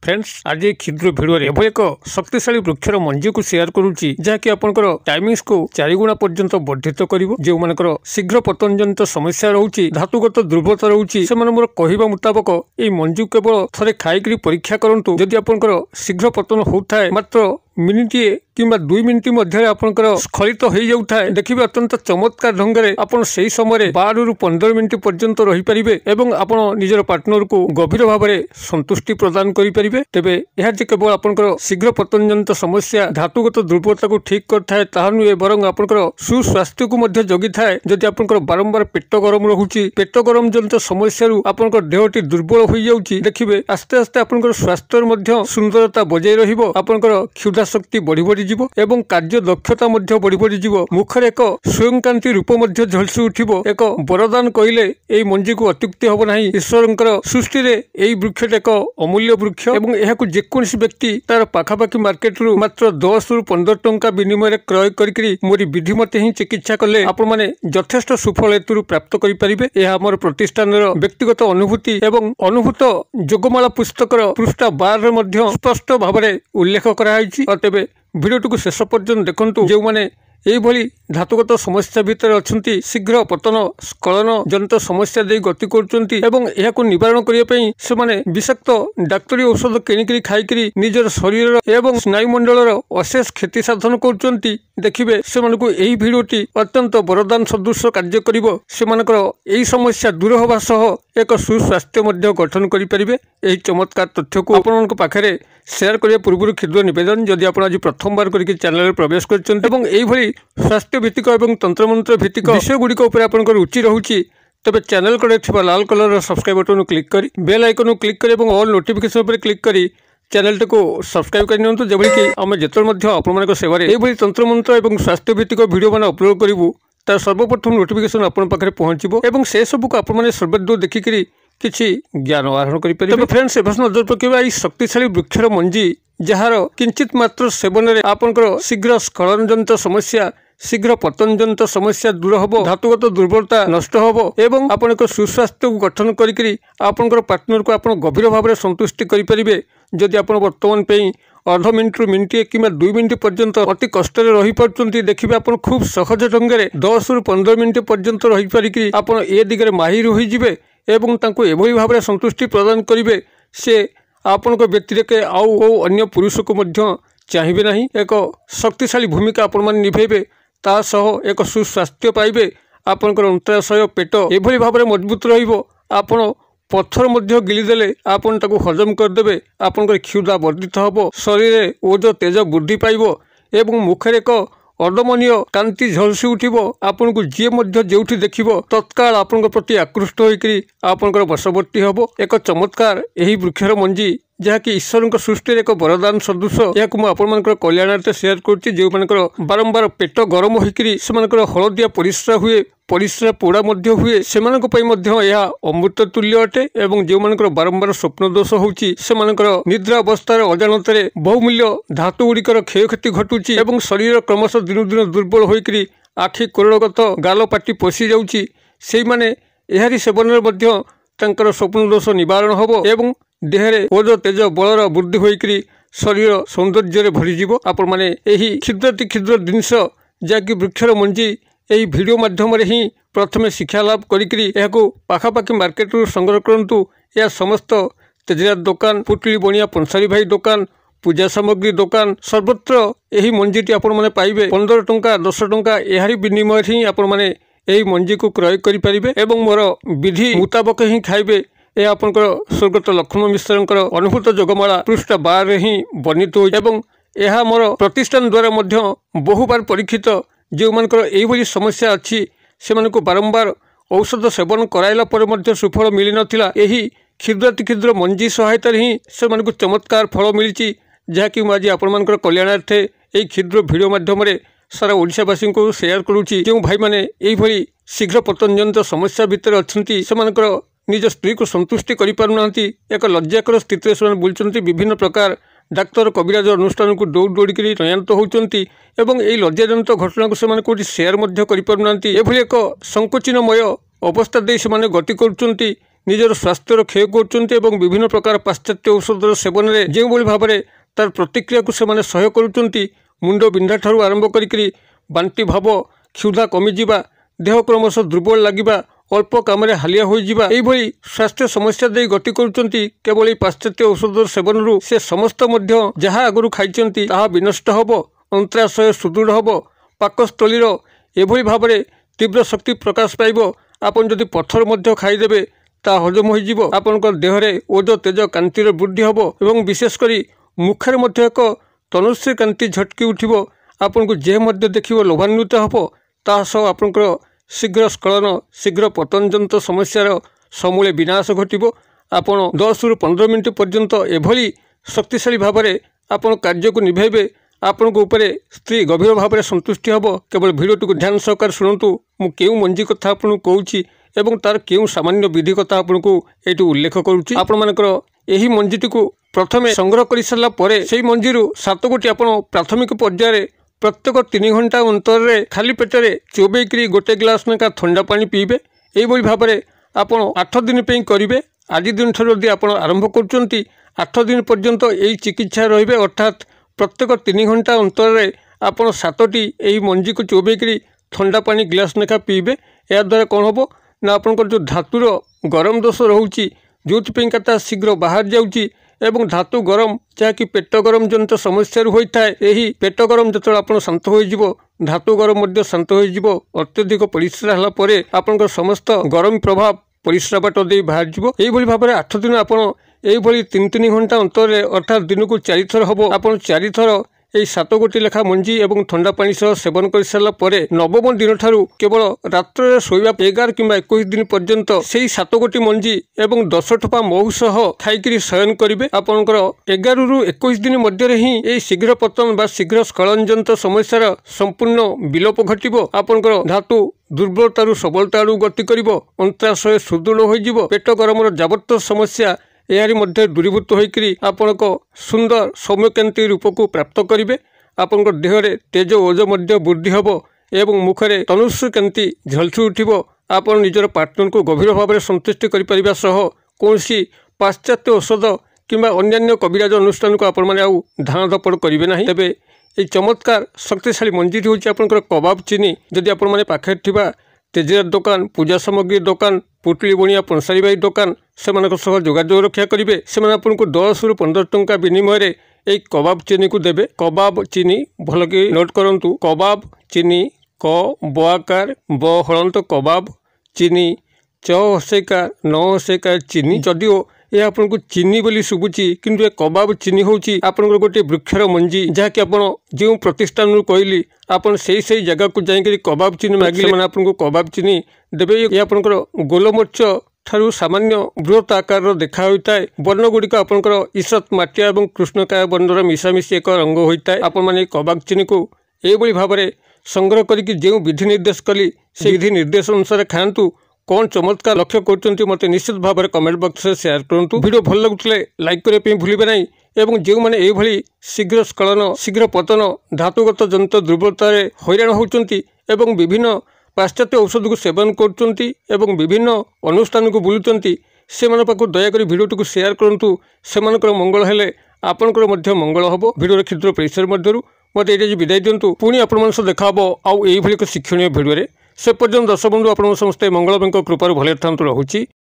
Friends आज ये क्षुद्र भिडियो एभली एक शक्तिशाली वृक्षर मंजी को शेयर करुच्ची जहाँकि आपंकर टाइमिंग्स को 4 गुणा पर्यंत वर्धित करिवो। जो मानकर शीघ्र पतन जनित समस्या रहउची धातुगत दुर्बलता रहउची सेमान मोर कहिबा मुताबक ए मंजू केवल थरे खाइकरी परीक्षा करंतु जदि आपंकर शीघ्र पतन होउथाय मात्र मिनिटे किंबा 2 मिनिट मध्य आपंकर स्खलित हो जाउथाय देखिबे अत्यंत चमत्कार ढंग से आपण सेही समय 12 रु 15 मिनिट पर्यंत रही परिबे एवं आपण निजर पार्टनर को गभीर भाव में संतुष्टि प्रदान करि परिबे। तेबे यह जे केवल आपंकर शीघ्र पतन जनित समस्या धातुगत दुर्बलता को ठीक करथाय ताहा नुहे बरং आपंकर सुस्वास्थ्य को मध्य जगी थाए। जदि आपंकर बारंबार पेट गरम रहुची पेट गरम जनित समस्या रु आपंकर देहटी दुर्बल हो जाउची देखिबे आस्ते आस्ते आपंकर स्वास्थ्य मध्य सुंदरता बजाय रहिबो आपंकर क्षुधा शक्ति बढ़ी बढ़ी जीवो एवं कार्य दक्षता मध्य बढ़ी बढ़ी जीवो मुखरे एक स्वयंकांति रूप मध्य झलसी उठिबो। एक वरदान कहिले एई मंजी को अत्युक्ति हबो नाही। ईश्वरंकर सृष्टि रे एई वृक्ष एक अमूल्य वृक्ष एवं एहाकु जेकोसी व्यक्ति तार पाखापाखि मार्केट रु मात्र 10 रु 15 टंका विनिमय रे क्रय करिकरी मोरी विधि मते ही चिकित्सा कले आपण माने यथेष्ट सुफल हेतु प्राप्त करि परिबे। एहा हमर प्रतिष्ठान रो व्यक्तिगत अनुभूति एवं अनुभूत जोगमाला पुस्तकर पृष्ठा 12 रे मध्य स्पष्ट भाव में उल्लेख कराइछि। तेबे भिडियोटी को शेष पर्यंत देखंतु जो माने एई भली धातुगत समस्या भितर अछंती शीघ्र पतन स्खलन जनित समस्या दे गति करचंती एवं एहाको निवारण करिया पई से माने विषाक्त डाक्टरी औषध किनिकरी खाइकरी निजर शरीर एवं स्नायुमंडलर अशेष क्षति साधन करचंती देखिबे से मानको एई भिडियोटी अत्यंत वरदान सदृश कार्य करिवो। से मानकर एई समस्या दूर होबा सह एक सुस्वास्थ्य मध्य गठन करि परिबे। एई चमत्कार तथ्य को आपनक पाखरे शेयर करिया पूर्व क्षुद्र निवेदन जदि आपण आज प्रथम बार करिक चैनल रे प्रवेश करचंती एवं एई भली स्वास्थ्य भित्तिक एवं तंत्रमंत्र भित्तिक विषय गुड़िक आपंकर रुचि रोचे तेज चैनल कड़े लाल कलर सब्सक्राइब बटन क्लिक कर बेल आइकन क्लिक कर ऑल नोटिफिकेशन पर क्लिक कर चैनल को सब्सक्राइब कर नियंतु जेभली कि आम जिते आपण सेवा ये तंत्रमंत्र और स्वास्थ्य भित्तिक भिडियो मान अपलोड करूँ तार सर्वप्रथम नोटिफिकेशन आपण पाखे पहुँचो और से सबको आप सर्वदूर देखिक किसी ज्ञान आहरण करें। फ्रेंड्स एवं नजर पकेबा शक्तिशाली वृक्षर मंजी जार किंचित मात्र सेवन में आपंकर शीघ्र स्खलन जनित समस्या शीघ्र पतन जनित समस्या दूर हम धातुगत दुर्बलता नष्ट हम एवं आपण एक सुस्वास्थ्य को गठन करी आपंकर पार्टनर को आप गभीर भाव में संतुष्टि करें। जदि आप बर्तमान अर्ध मिनिट रु मिनिटे कि 2 मिनिट पर्यंत अति कष्ट रही पार्टी देखिए आप खूब सहज ढंग से 10 रु 15 मिनिट पर्यंत रही पारिक आप ए दिगरे माहिर होइजिबे एवं तांको एभली भाव में संतुष्टि प्रदान करेंगे। से आपनक व्यतिरेक आउ अन्य पुरुष को मध्य चाहिए नहीं। एक शक्तिशाली भूमिका आपण माने निभेबे ता सह एक सुस्वास्थ्य पाइबे आपनकर अंतराशय पेट एभली भाव में मजबूत रहिबो। आपण पत्थर मध्य गिलीदेले आपन ताको हजम करदेबे आपनकर क्षुधा वर्धित हबो शरीर ओज तेज वृद्धि पाइबो एवं मुखरे एक अदमनीय कांति झलसी उठिबो। आपन को जी मध्य जेउठी देखिबो तत्काल आपन प्रति आकृष्ट होइकरी आपनकर वशवर्ती हबो। एक चमत्कार एही वृक्षर मंजी जहाँकि ईश्वर सृष्टि एक वरदान सदृश यह मुझे कल्याणार्थ शेयर करुच्ची। जो मानकर बारंबार पेट गरम होकर से हलदिया परिश्रा हुए परिश्रा पोड़ा हुए से अमृत तुल्य अटे एवं जो मानकर बारंबार स्वप्न दोष होची से निद्रा अवस्था अजाणत बहुमूल्य धातु गुड़िकर क्षयक्षति घटुची एवं शरीर क्रमश दिन दिन दुर्बल होकर आखि कोरड़गत गाल पाटी पशि जाउची से माने एहारी सेवन में स्वप्न दोष निवारण हबो एवं देहरे ओज तेज बलर वृद्धि होकर शरीर सौंदर्य भरीज। आपण मैंने क्षुद्र जिनस जहाँकि वृक्षर मंजी यही भिडियो मध्यम ही प्रथम शिक्षा लाभ करी पाखापाखि मार्केट रू संग्रह करूँ। यह समस्त तेजरात दुकान पुटली बणिया पंसारी भाई दुकान पूजा सामग्री दुकान सर्वत्र यही मंजीटी आपण मैंने पाइबे 15 टंका 10 टंका यारी विनिमय ही आपण मैंने यही मंजी को क्रय करें एवं मोर विधि मुताबक ही खाइबे। यह आपंकर स्वर्गत लक्ष्मण मिश्र अनुभूत जोगमाला पृष्ठ 12 ही वर्णित हो यह मोर प्रतिष्ठान द्वारा बहुबार परीक्षित जो मानकर यही समस्या अच्छी से बारंबार औषध सेवन कराइला पर सुफल मिली नथिला। यही क्षुद्र मंजी सहायता ही से चमत्कार फल मिली जहाँकि मुझे आपण कल्याणार्थे यही क्षुद्र भिडियो मध्यम सारा ओडिशावासी को शेयर करुच्ची। जो भाई मैंने यही शीघ्र पतन जनित समस्या भितर अच्छी से निज स्त्री को संतुष्टि करि पारुना एक लज्जाकर स्थित से बुलूँ विभिन्न प्रकार डाक्तर कबिराज अनुष्ठान को दौड़ दौड़िक नयांत होती एवं यही लज्जाजनित घटना को से शेयर करि पारुना एभली एक संकोचनमय अवस्था दे से गति करुँच निजर स्वास्थ्यर क्षय कर विभिन्न प्रकार पाश्चात्य औषधर सेवन में जो भाव में तार प्रतिक्रिया को सेमाने सहयोग करुँच मुंड बिंधा ठारू आरंभ करी बांति भाव क्षुधा कमिजा देह क्रमश दुर्बल लगे अल्प काम हालिया हो स्वास्थ्य समस्या दे गति करुँच केवल पाश्चात्य औषधर सेवन से समस्त जहाँ आगु खाई विनष्ट हम अंतराशय सुदृढ़ हम पाकस्थलीर एभली भाव में तीव्र शक्ति प्रकाश पाइब आपन जदि पत्थर खाईदेवे ता हजम हो आपण देहरे ओज तेज कांतिर वृद्धि हम और विशेषकर मुखर एक तनुश्री कांति झटकी उठिब आपन को जे देख लोभान्वित हम तासह आपंकर शीघ्र स्खलन शीघ्र पतनजनित समस्यार समूले विनाश घटब आपण 10 रु 15 मिनिट पर्यंत एभली शक्तिशाली भाव में आपण कार्य को निभाइबे आपण को ऊपर स्त्री गभीर भाव में संतुष्टि हम केवल भिडियोटी को ध्यान सहकार शुणु मु केउ मंजी कथा आपन कहूँ एवं तार केउ सामान्य विधि कथा आपन को ये उल्लेख करुँच आपण मानकर यही मंजीटी को प्रथमे संग्रह कर सारा पर से मंजी 7 गोटी आपण प्राथमिक पर्यायर प्रत्येक 3 घंटा अंतर खाली पेटरे चोबेकरी गोटे ग्लास लेखा ठंडा पानी पीबे यही भाव में आपण 8 दिन करेंगे आज दिन ठार आप आरंभ कर 8 दिन पर्यंत यही चिकित्सा रे अर्थात प्रत्येक 3 घंटा अंतर आपण 7टी यही मंजी को चोबेकरी ठंडा पानी ग्लास लेखा पीबे या द्वारा कौन हम ना आपंकर जो धातुर गरम दोष रोचे जो शीघ्र बाहर जाऊँगी एवं धातु गरम जहाँकि पेट गरम जनित समस्या होता है यही पेट गरम जो आप शांत हो धातु गरम शांत हो अत्यधिक परिश्रा है आपंकर समस्त गरम प्रभाव परिश्रा बाट दे बाहर जीव यही भाव में 8 दिन आपड़ यही 3-3 घंटा अंतर अर्थात दिन को 4 थर हम आप 4 थर यही 7 गोटी लेखा मंजी एवं ठंडा पानी सह सेवन कर सारा पर नवम दिन ठारू केवल रात्र शोवा 11 कि 21 दिन पर्यंत से 7 गोटी मंजी एवं 10 ठोपा महू सह खाई शयन करेंगे आपंकर 11 रु 21 दिन मध्य ही यही शीघ्र पतन बा शीघ्र स्खलन जनित समस्यार संपूर्ण विलोप घटब आपंकर धातु दुर्बलतारू सबलता आड़ गति कर अंतराशय सुदृढ़ हो पेट गरम जावत समस्या यारी मध्य दूरीभूत होकरी आपण सुंदर सौम्यकांति रूप को प्राप्त करेंगे आपण देहरे तेज ओज वृद्धि हम एवं मुखरे तनुश्री कांति झलसी उठिब आपण निजर पार्टनर को गभीर भाव में संतुष्टि करिपरिबा सह कौनसी पाश्चात्य औषध किंबा अन्यान्य कविराज अनुष्ठान को आपण माने आउ धान धपड़ करेंगे ना तेबे ये चमत्कार शक्तिशाली मंजीटी हूँ आपंकर कबाब चीनी जदि आपण माने पाखे थिबा तेजरात दुकान पूजा सामग्री दुकान पुटली बणिया पंसारी भाई दुकान से जोगाजोग रक्षा करेंगे से आपको 10 रु 15 टंका विनिमय एक कबाब चीनी को देवे कबाब चीनी भल कि नोट करूँ कबाब चीनी क बआकार ब हलंत कबाब चीनी च हसेकार न हसेकार चीनी जदिओ यह आपको चीनी बोली शुभुची किंतु ए कबाब चीनी होची आपनकर गोटे वृक्षर मंजी जहाँकि आपण जो प्रतिष्ठान कहली आपन से जगह को जाइए कबाब चीनी मागिले मैंने आपको कबाब चीनी देवे ये आपनकर गोलमरीच ठारू सामान्य बृहत आकार देखा होता है वर्ण गुड़िक आपंकर ईसत माटिया और कृष्णकाय वर्णर मिशामिशी एक रंग होता है आपण मैंने कबाब चीनी को यही भाव में संग्रह करके जो विधि निर्देश कली से विधि निर्देश अनुसार खातु कौन चमत्कार लक्ष्य कर मत निश्चित भाव में कमेंट बॉक्स में शेयर करूँ वीडियो भल लगुले लाइक करने भूलिए ना एवं जो मैंने ये शीघ्र स्खलन शीघ्र पतन धातुगत जनित दुर्बलतार हैरान होती विभिन्न पाश्चात्य औषध को सेवन कर विभिन्न अनुष्ठान को बुलुंट से दयाकोरी भिडियोटी को शेयर करूँ से मंगल हेले आपंकर मंगल हम भिडियो क्षुद्र परिसर मध्य मत ये विदाय दिंतु पुणी आपण देखा आउ ये एक शिक्षणीय भिडियो से पर्यंत दर्शक बंधु आप समस्ते मंगलमय कृपार भले था रहुची।